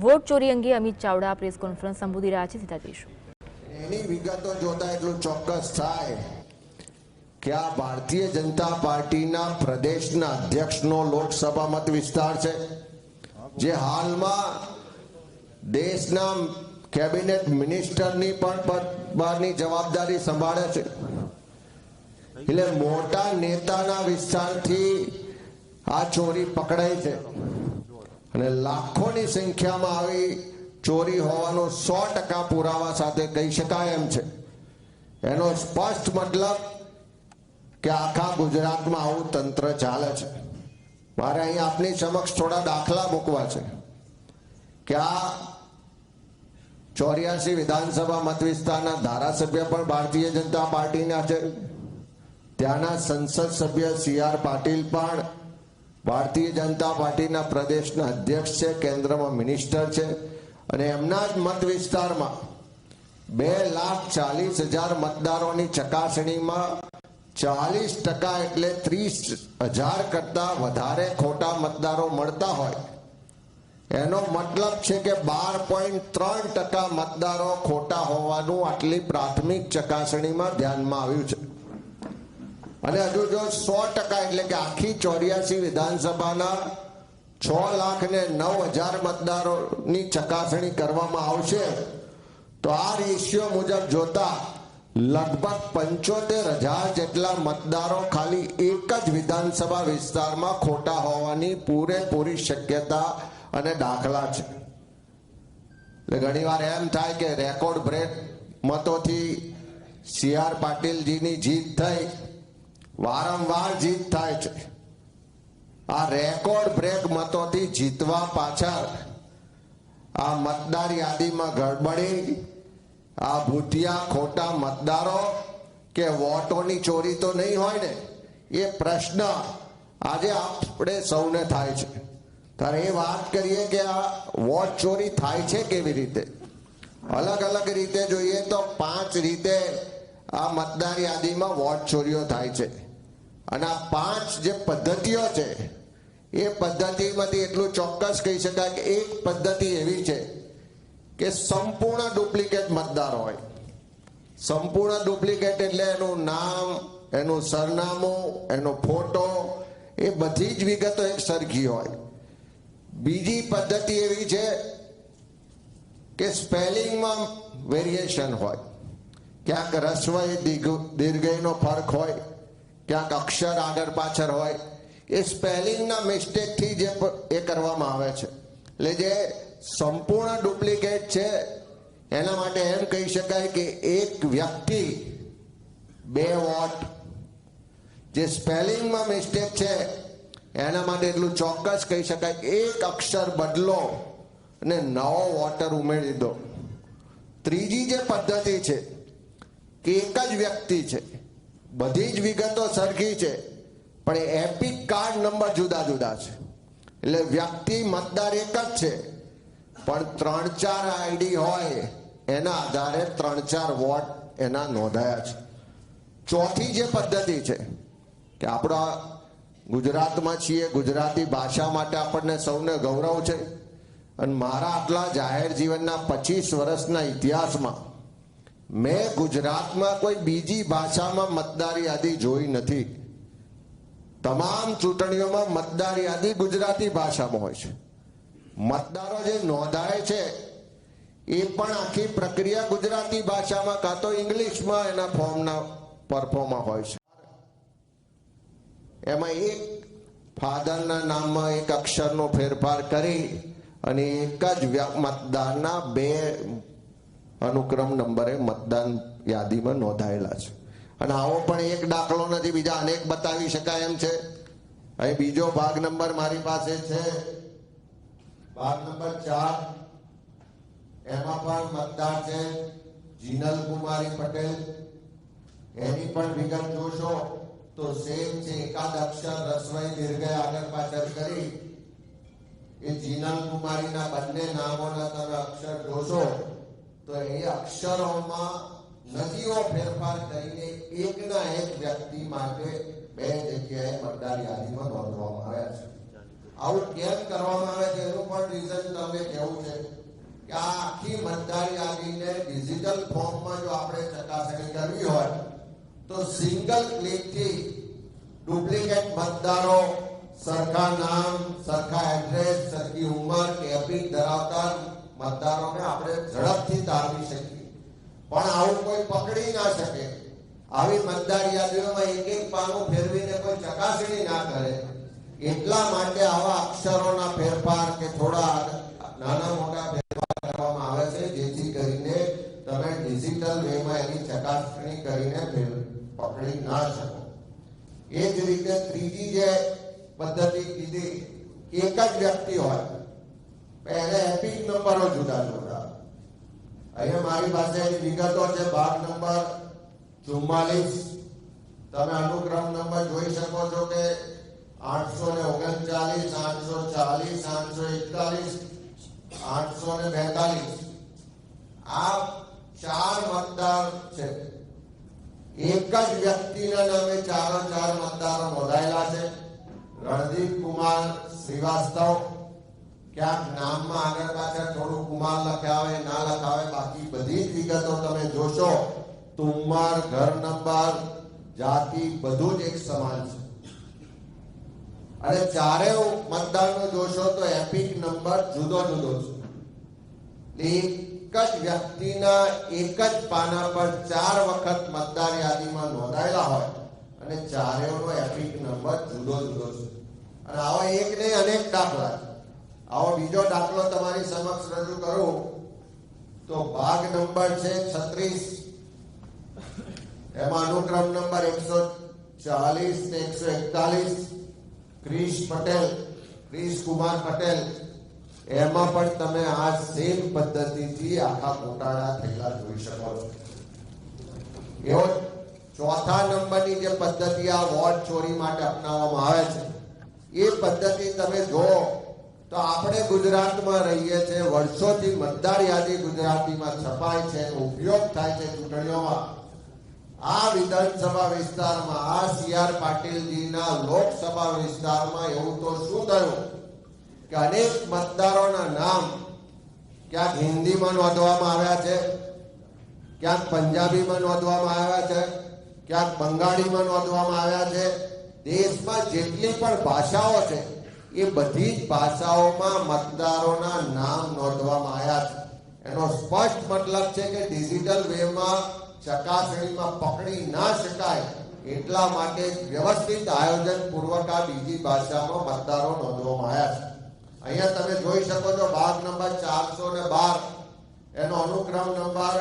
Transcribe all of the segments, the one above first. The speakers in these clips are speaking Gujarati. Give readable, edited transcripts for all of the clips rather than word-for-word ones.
વોટ ચોરી અંગે અમિત ચાવડા પ્રેસ કોન્ફરન્સ સંબોધી રહ્યા છે. સીધા જઈશું. એની વિગતો જોતા એટલું ચોક્કસ થાય કે આ ભારતીય જનતા પાર્ટીના પ્રદેશના અધ્યક્ષનો લોકસભા મત વિસ્તાર છે, જે હાલમાં દેશના કેબિનેટ મિનિસ્ટરની પણ જવાબદારી સંભાળે છે. એટલે મોટા નેતાના વિસ્તારથી આ ચોરી પકડાઈ છે અને લાખોની સંખ્યામાં આવી ચોરી હોવાનો 100% પુરાવા સાથે કહી શકાય એમ છે. એનો સ્પષ્ટ મતલબ કે આખા ગુજરાતમાં આવું તંત્ર ચાલે છે. મારે અહીં આપની સમક્ષ થોડા દાખલા મૂકવા છે કે આ 84 વિધાનસભા મત વિસ્તારના ધારાસભ્ય પણ ભારતીય જનતા પાર્ટીના છે. ત્યાંના સંસદ સભ્ય CR પાટીલ પણ ભારતીય જનતા પાર્ટીના પ્રદેશના અધ્યક્ષ છે, કેન્દ્રમાં મિનિસ્ટર છે અને એમના જ મત વિસ્તારમાં 2,40,000 મતદારોની ચકાસણીમાં 40% એટલે 30,000 કરતા વધારે ખોટા મતદારો મળતા હોય. એનો મતલબ છે કે 12.3% મતદારો ખોટા હોવાનું આટલી પ્રાથમિક ચકાસણીમાં ધ્યાનમાં આવ્યું છે. અને હજુ જો 100% એટલે કે આખી 84 વિધાનસભાના 6,09,000 મતદારોની ચકાસણી કરવામાં આવશે તો આ રેશિયો મુજબ જોતા લગભગ 75,000 જેટલા મતદારો ખાલી એક જ વિધાનસભા વિસ્તારમાં ખોટા હોવાની પૂરેપૂરી શક્યતા અને દાખલા છે. એટલે ઘણીવાર એમ થાય કે રેકોર્ડ બ્રેક મતોથી CR પાટીલજીની જીત થઈ, વારંવાર જીત થાય છે. આ રેકોર્ડ બ્રેક મતોથી જીતવા પાછળ આ મતદાર યાદીમાં ગડબડી, આ ભૂતિયા ખોટા મતદારો કે વોટોની ચોરી તો નહીં હોય ને, એ પ્રશ્ન આજે આપણે સૌને થાય છે. ત્યારે એ વાત કરીએ કે આ વોટ ચોરી થાય છે કેવી રીતે. અલગ અલગ રીતે જોઈએ તો 5 રીતે આ મતદાર યાદીમાં વોટ ચોરીઓ થાય છે. અને આ 5 જે પદ્ધતિઓ છે એ પદ્ધતિમાંથી એટલું ચોક્કસ કહી શકાય કે એક પદ્ધતિ એવી છે કે સંપૂર્ણ ડુપ્લિકેટ મતદાર હોય. સંપૂર્ણ ડુપ્લિકેટ એટલે એનું નામ, એનું સરનામું, એનો ફોટો, એ બધી જ વિગતો એક સરખી હોય. બીજી પદ્ધતિ એવી છે કે સ્પેલિંગમાં વેરિએશન હોય. ક્યાંક રસ્વય દીર્ઘયનો ફરક હોય, ક્યાંક અક્ષર આગળ પાછળ હોય. એ સ્પેલિંગના મિસ્ટેકથી જે એ કરવામાં આવે છે. એટલે જે સંપૂર્ણ ડુપ્લિકેટ છે એના માટે એમ કહી શકાય કે એક વ્યક્તિ 2 વોટ. જે સ્પેલિંગમાં મિસ્ટેક છે એના માટે એટલું ચોક્કસ કહી શકાય કે એક અક્ષર બદલો અને નવો વોટર ઉમેરી દો. ત્રીજી જે પદ્ધતિ છે કે એક જ વ્યક્તિ છે, બધી જ વિગતો સરખી છે, પણ એપિક કાર્ડ નંબર જુદા જુદા છે. એટલે વ્યક્તિ મતદાર એક જ છે, પણ 3-4 આઈડી હોય એના આધારે 3-4 વોટ એના નોંધાયા છે. ચોથી જે પદ્ધતિ છે કે આપણા ગુજરાતમાં છીએ, ગુજરાતી ભાષા માટે આપણને સૌને ગૌરવ છે અને મારા આટલા જાહેર જીવનના 25 વર્ષના ઇતિહાસમાં મેં ગુજરાતમાં કોઈ બીજી ભાષામાં મતદાર યાદી જોઈ નથી. તમામ ચૂંટણીઓમાં મતદાર યાદી ગુજરાતી ભાષામાં હોય છે. મતદારો જે નોંધાય છે એ પણ આખી પ્રક્રિયા ગુજરાતી ભાષામાં કાં તો ઇંગ્લિશમાં એના ફોર્મના પરફોર્મમાં હોય છે. એમાં એક ફાધરના નામમાં એક અક્ષરનો ફેરફાર કરી અને એક જ મતદારના 2 અનુક્રમ નંબરે મતદાન યાદીમાં નોંધાયેલા છે. અને આવો પણ એક દાખલો નથી, બીજા અનેક બતાવી શકાય એમ છે. અહીં બીજો ભાગ નંબર મારી પાસે છે, ભાગ નંબર 4. એમાં પણ મતદાર છે જીનલ કુમારી પટેલ. એની પણ વિગત જોશો તો સેમ છે. એકાદ અક્ષર રસ્વય દીર્ઘય આગળ પાછળ કરી એ જીનલ કુમારીના બંને નામોના તમે અક્ષર જોશો તો એ અક્ષરોમાં નદીઓ ફેરફાર કરીને એકના એક વ્યક્તિ માટે 2 જગ્યાએ મતદાર યાદીમાં નોંધવામાં આવ્યા છે. આવું કેમ કરવામાં આવે છે એનું પણ રીઝન તમને કહેવું છે કે આ આખી મતદાર યાદીને ડિજિટલ ફોર્મમાં જો આપણે ચકાસણી કરવી હોય તો સિંગલ ક્લિકથી ડુપ્લિકેટ મતદારો, સરખા નામ, સરખા એડ્રેસ, સરખી ઉંમર, કેપિંગ ધરાવતા મતદારોને આપણે ઝડપથી તારવી શકીએ. પણ આવું કોઈ પકડી ના શકે. આવી મતદાર યાદીઓમાં એક એક પાનું ફેરવીને કોઈ ચકાસણી ના કરે. એટલા માટે આવા અક્ષરોના ફેરફાર કે થોડા નાના મોટા ફેરફાર કરવામાં આવે છે, જેથી કરીને તમે ડિજિટલ વેમાં એની ચકાસણી કરીને પકડી ના શકો. એ જ રીતે ત્રીજી જે પદ્ધતિ કીધી, એક જ વ્યક્તિ હોય એને એપિક નંબરો જુદા જુદા. અહીંયા મારી પાસે એની વિગતો છે. ભાગ નંબર 44, તમે અનુક્રમ નંબર જોઈ શકો છો કે 839, 840, 841, 842. આ 4 મતદાર છે. એક જ વ્યક્તિના નામે 4 મતદારો નોંધાયેલા છે. રણદીપ કુમાર શ્રીવાસ્તવ. ક્યાંક નામમાં આગળ પાછળ થોડું કુમાર લખ્યા હોય, ના લખ્યા હોય, બાકી બધી જ વિગતો તમે જોશો તો ઉંમર, ઘર નંબર, જાતિ બધું જ એક સમાન છે. અને ચારે મતદારનો જોશો તો એપિક નંબર જુદો જુદો છે. એક જ વ્યક્તિના એક જ પાના પર 4 વખત મતદાર યાદીમાં નોંધાયેલા હોય અને ચારેયનો એપિક નંબર જુદો જુદો છે. અને આવા એક નહીં અનેક દાખલા છે. આવો બીજો દાખલો તમારી સમક્ષ રજૂ કરું તો ભાગ નંબર છે 36. એમાં અનુક્રમ નંબર 140 ને 141. ક્રિશ કુમાર પટેલ. એમાં પણ તમે આ સેમ પદ્ધતિથી આખા ગોટાળા થયેલા જોઈ શકો છો. એવો ચોથા નંબરની જે પદ્ધતિ આ વોટ ચોરી માટે અપનાવવામાં આવે છે, એ પદ્ધતિ તમે જુઓ તો આપણે ગુજરાતમાં રહીએ છીએ, વર્ષોથી મતદાર યાદી ગુજરાતીમાં છપાય છે, ઉપયોગ થાય છે ચૂંટણીઓમાં. આ વિધાનસભા વિસ્તારમાં, આ CR પાટીલજીના લોકસભા વિસ્તારમાં એવું તો શું થયું કે અનેક મતદારોના નામ ક્યાંક હિન્દીમાં નોંધવામાં આવ્યા છે, ક્યાંક પંજાબીમાં નોંધવામાં આવ્યા છે, ક્યાંક બંગાળીમાં નોંધવામાં આવ્યા છે. દેશમાં જેટલી પણ ભાષાઓ છે એ બધી જ ભાષાઓમાં મતદારોના નામ નોંધવામાં આવ્યા છે. એનો સ્પષ્ટ મતલબ છે કે ડિજિટલ વેમાં ચકાસણીમાં પકડી ના શકાય એટલા માટે વ્યવસ્થિત આયોજન પૂર્વક આ બીજી ભાષામાં મતદારો નોંધવામાં આવ્યા છે. અહીંયા તમે જોઈ શકો છો ભાગ નંબર 412, એનો અનુક્રમ નંબર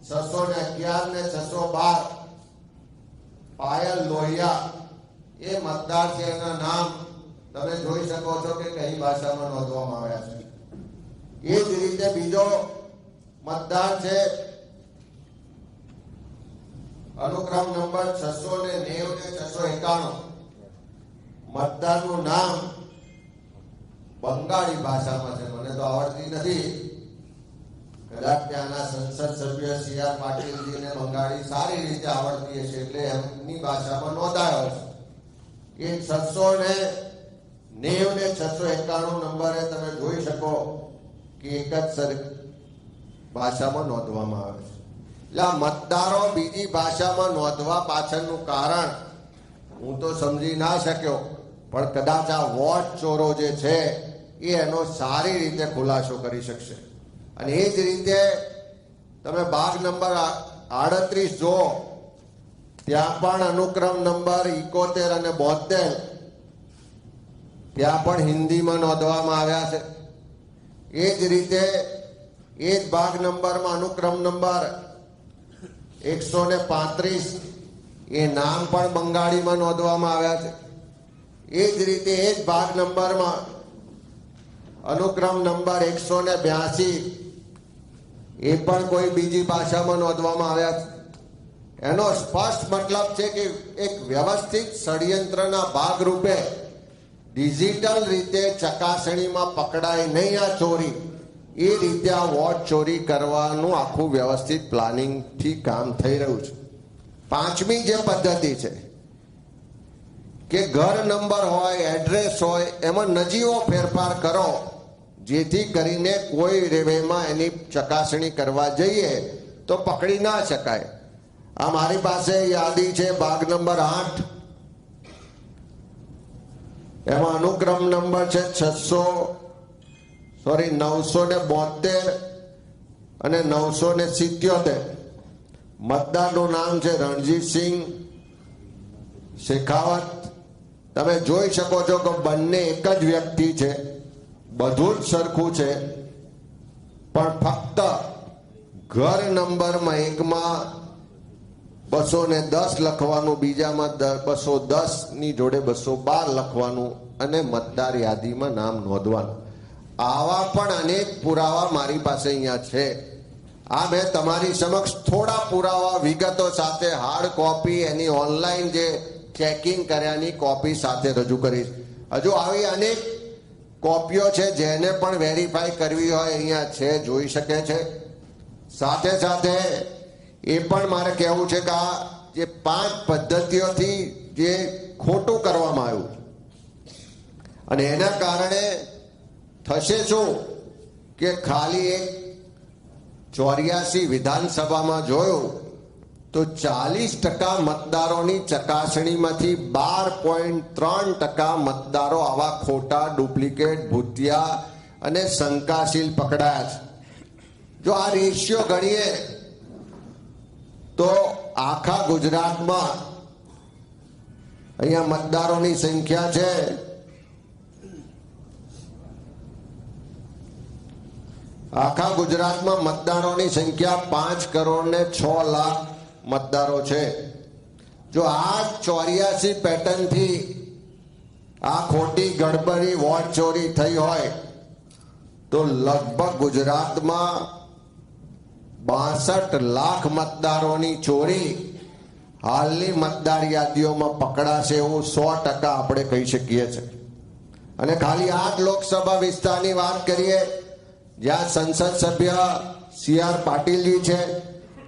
611 ને 612. પાયલ લોહિયા એ મતદાર છે. એના નામ તમે જોઈ શકો છો કે કઈ ભાષામાં નોંધવામાં આવ્યા છે. એ જ રીતે બીજો મતદાર છે અનુક્રમ નંબર 690 ને 691. મતદારનું નામ બંગાળી ભાષામાં છે. મને તો આવડતી નથી, કદાચ ત્યાંના સંસદ સભ્ય CR પાટીલજીને બંગાળી સારી રીતે આવડતી હશે એટલે એમની ભાષામાં નોંધાયો છે. એ 690 ને 691 નંબરે તમે જોઈ શકો કે એક જ ભાષામાં નોંધવામાં આવે છે. એટલે આ મતદારો બીજી ભાષામાં નોંધવા પાછળનું કારણ હું તો સમજી ના શક્યો, પણ કદાચ આ વોટ ચોરો જે છે એ એનો સારી રીતે ખુલાસો કરી શકશે. અને એ જ રીતે તમે ભાગ નંબર 38 જો, ત્યાં પણ અનુક્રમ નંબર 71 અને 72 ત્યાં પણ હિન્દીમાં નોંધવામાં આવ્યા છે. એ જ રીતે એ જ ભાગ નંબરમાં અનુક્રમ નંબર 135 એ નામ પણ બંગાળીમાં નોંધવામાં આવ્યા છે. એ જ રીતે એ જ ભાગ નંબરમાં અનુક્રમ નંબર 182 એ પણ કોઈ બીજી ભાષામાં નોંધવામાં આવ્યા છે. એનો સ્પષ્ટ મતલબ છે કે એક વ્યવસ્થિત ષડયંત્રના ભાગરૂપે ડિજિટલ રીતે ચકાસણીમાં પકડાય નહીં આ ચોરી, એ રીતે આ વોટ ચોરી કરવાનું આખું વ્યવસ્થિત પ્લાનિંગથી કામ થઈ રહ્યું છે. પાંચમી જે પદ્ધતિ છે કે ઘર નંબર હોય, એડ્રેસ હોય, એમાં નજીવો ફેરફાર કરો, જેથી કરીને કોઈ રેવેમાં એની ચકાસણી કરવા જઈએ તો પકડી ના શકાય. આ મારી પાસે યાદી છે ભાગ નંબર 8, એમાં અનુક્રમ નંબર છે 972 અને 977. મતદારનું નામ છે રણજીતસિંહ શેખાવત. તમે જોઈ શકો છો કે બંને એક જ વ્યક્તિ છે, બધું જ સરખું છે, પણ ફક્ત ઘર નંબરમાં એકમાં 210 લખવાનું, બીજામાં 210 ની જોડે 212 લખવાનું અને મતદાર યાદીમાં નામ નોંધવાનું. આવા પણ અનેક પુરાવા મારી પાસે અહીંયા છે. આ મેં તમારી સમક્ષ થોડા પુરાવા વિગતો સાથે હાર્ડ કોપી, એની ઓનલાઈન જે ચેકિંગ કર્યાની કોપી સાથે રજૂ કરીશ. હજુ આવી અનેક કોપીઓ છે, જેને પણ વેરીફાઈ કરવી હોય અહીંયા છે, જોઈ શકે છે. સાથે સાથે એ પણ મારે કહેવું છે કે આ જે 5 પદ્ધતિઓથી જે ખોટું કરવામાં આવ્યું અને એના કારણે થશે શું કે ખાલી એક 84 વિધાનસભામાં જોયું તો 40% મતદારોની ચકાસણીમાંથી 12.3% મતદારો આવા ખોટા, ડુપ્લિકેટ, ભૂતિયા અને શંકાશીલ પકડાયા છે. જો આ રેશિયો ગણીએ તો આખા ગુજરાતમાં અહીંયા મતદારોની સંખ્યા છે આખા ગુજરાતમાં મતદારોની સંખ્યા 5,06,00,000 મતદારો છે. જો આ 84 પેટર્નથી આ ખોટી ગડબડી, વોટ ચોરી થઈ હોય તો લગભગ ગુજરાતમાં 62 લાખ મતદારોની ચોરી હાલની મતદાર યાદીઓમાં પકડાશે એવું 100% આપણે કહી શકીએ છીએ. અને ખાલી 8 લોકસભા વિસ્તારની વાત કરીએ, જ્યાં સંસદ સભ્ય CR પાટીલજી છે,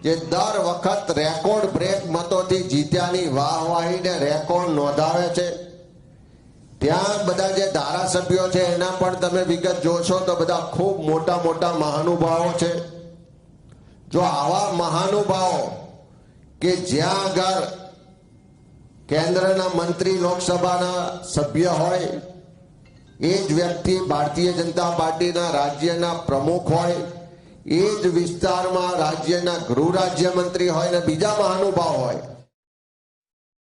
જે દર વખત રેકોર્ડ બ્રેક મતોથી જીત્યાની વાહવાહીને રેકોર્ડ નોંધાવે છે. ત્યાં બધા જે ધારાસભ્યો છે એના પણ તમે વિગત જોશો તો બધા ખૂબ મોટા મોટા મહાનુભાવો છે. જો આવા મહાનુભાવો કે જ્યાં આગળ કેન્દ્રના મંત્રી, લોકસભાના સભ્ય હોય, એ જ વ્યક્તિ ભારતીય જનતા પાર્ટીના રાજ્યના પ્રમુખ હોય, એ જ વિસ્તારમાં રાજ્યના ગૃહ રાજ્યમંત્રી હોય ને બીજા મહાનુભાવ હોય,